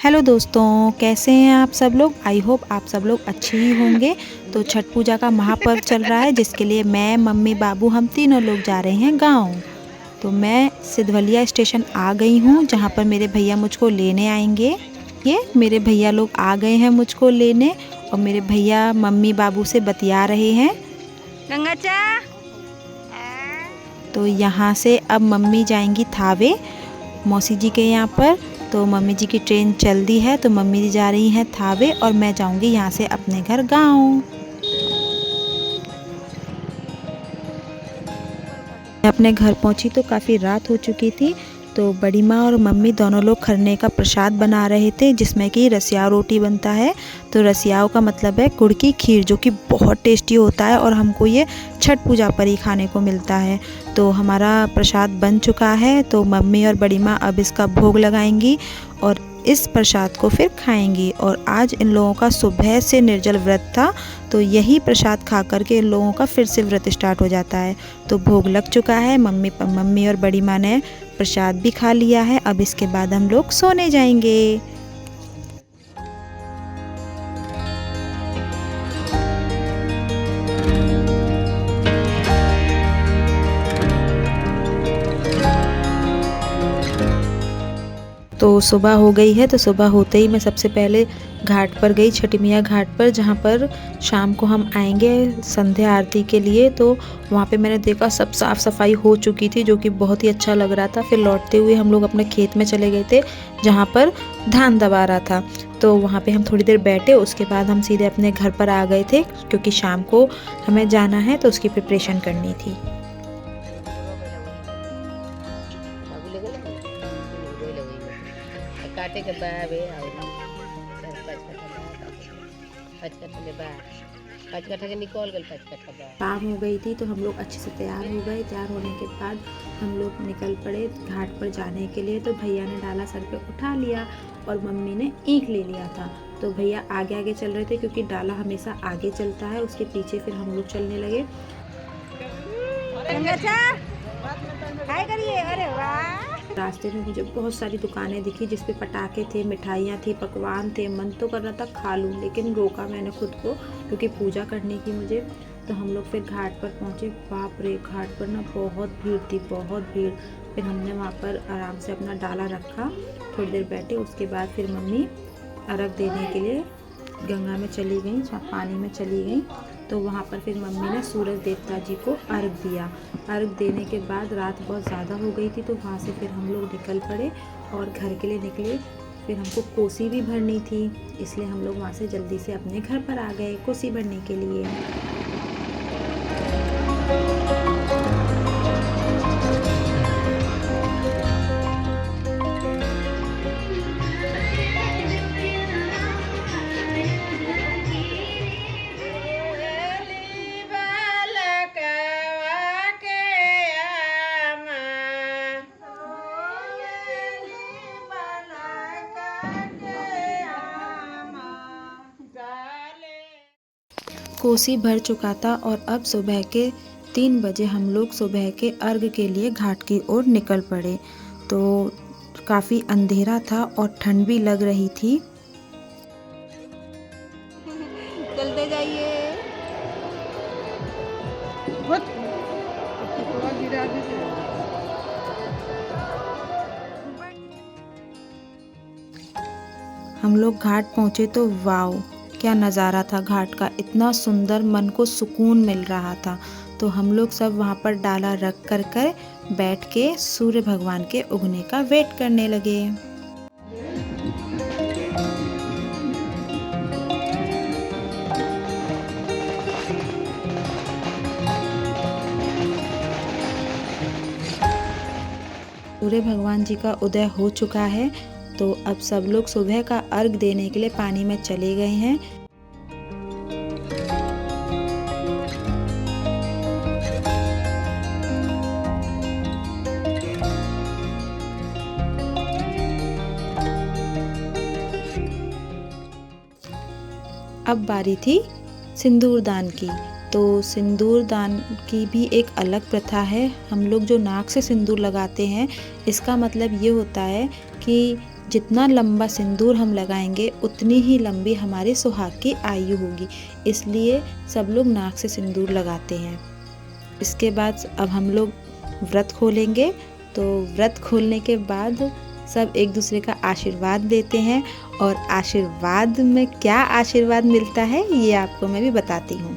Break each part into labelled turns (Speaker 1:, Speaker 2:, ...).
Speaker 1: Hello दोस्तों, कैसे हैं आप सब लोग। आई होप आप सब लोग अच्छे ही होंगे। तो छठ पूजा का महापर्व चल रहा है, जिसके लिए मैं, मम्मी, बाबू हम तीनों लोग जा रहे हैं गांव। तो मैं सिद्धवलिया स्टेशन आ गई हूँ, जहाँ पर मेरे भैया मुझको लेने आएंगे। ये मेरे भैया लोग आ गए हैं मुझको लेने, और मेरे भैया मम्मी बाबू से बतिया रहे हैं।
Speaker 2: गंगा चा।
Speaker 1: तो यहाँ से अब मम्मी जाएंगी थावे मौसी जी के यहाँ पर। तो मम्मी जी की ट्रेन चल दी है, तो मम्मी जी जा रही हैं थावे और मैं जाऊंगी यहाँ से अपने घर गांव। मैं अपने घर पहुंची तो काफ़ी रात हो चुकी थी। तो बड़ी माँ और मम्मी दोनों लोग खरने का प्रसाद बना रहे थे, जिसमें कि रसियाव रोटी बनता है। तो रसियाव का मतलब है गुड़ की खीर, जो कि बहुत टेस्टी होता है और हमको ये छठ पूजा पर ही खाने को मिलता है। तो हमारा प्रसाद बन चुका है, तो मम्मी और बड़ी माँ अब इसका भोग लगाएंगी और इस प्रसाद को फिर खाएंगी। और आज इन लोगों का सुबह से निर्जल व्रत था, तो यही प्रसाद खा करके इन लोगों का फिर से व्रत स्टार्ट हो जाता है। तो भोग लग चुका है, मम्मी और बड़ी माँ ने प्रसाद भी खा लिया है। अब इसके बाद हम लोग सोने जाएंगे। तो सुबह हो गई है, तो सुबह होते ही मैं सबसे पहले घाट पर गई, छठी मैया घाट पर, जहाँ पर शाम को हम आएंगे संध्या आरती के लिए। तो वहाँ पे मैंने देखा सब साफ़ सफाई हो चुकी थी, जो कि बहुत ही अच्छा लग रहा था। फिर लौटते हुए हम लोग अपने खेत में चले गए थे, जहाँ पर धान दबा रहा था। तो वहाँ पे हम थोड़ी देर बैठे, उसके बाद हम सीधे अपने घर पर आ गए थे, क्योंकि शाम को हमें जाना है तो उसकी प्रिपरेशन करनी थी।
Speaker 2: काटे के बावे और 5 कट्ठा के निकल गल 5 कट्ठा बा।
Speaker 1: शाम हो गई थी, तो हम लोग अच्छे से तैयार हो गए। तैयार होने के बाद हम लोग निकल पड़े घाट पर जाने के लिए। तो भैया ने डाला सर पे उठा लिया और मम्मी ने ईंख ले लिया था। तो भैया आगे आगे चल रहे थे, क्योंकि डाला हमेशा आगे चलता है, उसके पीछे फिर हम लोग चलने लगे।
Speaker 2: अरे वाह।
Speaker 1: रास्ते में मुझे बहुत सारी दुकानें दिखी, जिस पे पटाखे थे, मिठाइयाँ थी, पकवान थे। मन तो कर रहा था खा लूँ, लेकिन रोका मैंने खुद को, क्योंकि पूजा करने की मुझे। तो हम लोग फिर घाट पर पहुँचे। बाप रे, घाट पर ना बहुत भीड़ थी, बहुत भीड़। फिर हमने वहाँ पर आराम से अपना डाला रखा, थोड़ी देर बैठे। उसके बाद फिर मम्मी अर्घ देने के लिए गंगा में चली गई, पानी में चली गई। तो वहाँ पर फिर मम्मी ने सूरज देवता जी को अर्घ दिया। अर्घ देने के बाद रात बहुत ज़्यादा हो गई थी, तो वहाँ से फिर हम लोग निकल पड़े और घर के लिए निकले। फिर हमको कोसी भी भरनी थी, इसलिए हम लोग वहाँ से जल्दी से अपने घर पर आ गए कोसी भरने के लिए। कोसी भर चुका था और अब सुबह के 3 बजे हम लोग सुबह के अर्घ के लिए घाट की ओर निकल पड़े। तो काफ़ी अंधेरा था और ठंड भी लग रही थी।
Speaker 2: चलते जाइए।
Speaker 1: हम लोग घाट पहुँचे तो वाओ, क्या नज़ारा था घाट का। इतना सुंदर, मन को सुकून मिल रहा था। तो हम लोग सब वहाँ पर डाला रख कर बैठ के सूर्य भगवान के उगने का वेट करने लगे। सूर्य भगवान जी का उदय हो चुका है, तो अब सब लोग सुबह का अर्घ देने के लिए पानी में चले गए हैं। अब बारी थी सिंदूर दान की। तो सिंदूर दान की भी एक अलग प्रथा है। हम लोग जो नाक से सिंदूर लगाते हैं, इसका मतलब ये होता है कि जितना लंबा सिंदूर हम लगाएंगे उतनी ही लंबी हमारी सुहाग की आयु होगी, इसलिए सब लोग नाक से सिंदूर लगाते हैं। इसके बाद अब हम लोग व्रत खोलेंगे। तो व्रत खोलने के बाद सब एक दूसरे का आशीर्वाद लेते हैं, और आशीर्वाद में क्या आशीर्वाद मिलता है ये आपको मैं भी बताती हूँ।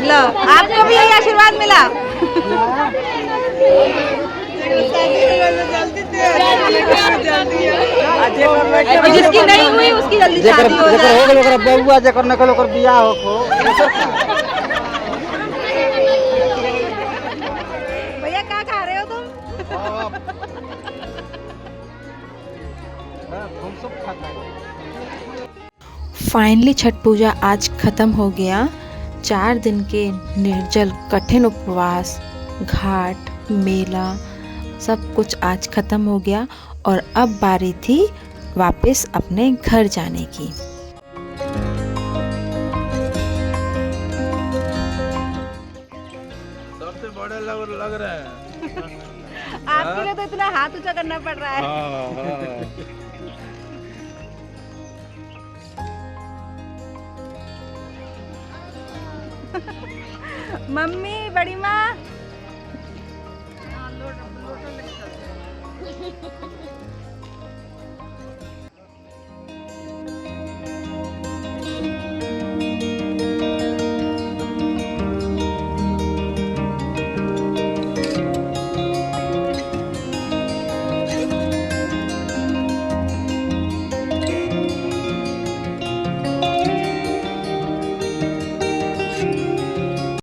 Speaker 1: लो, आपको भी यही आशीर्वाद मिला। जिसकी नहीं हुई उसकी जल्दी शादी हो जाए।
Speaker 3: बउआ जेकर नकल ओकर बियाह हो।
Speaker 1: भैया क्या खा रहे हो तुम? फाइनली छठ पूजा आज ख़त्म हो गया। 4 दिन के निर्जल कठिन उपवास, घाट, मेला सब कुछ आज ख़त्म हो गया, और अब बारी थी वापस अपने घर जाने की।
Speaker 4: सबसे बड़े लग रहे हैं।
Speaker 1: आपके लिए तो इतना हाथ ऊंचा करना पड़ रहा है। मम्मी, बड़ी माँ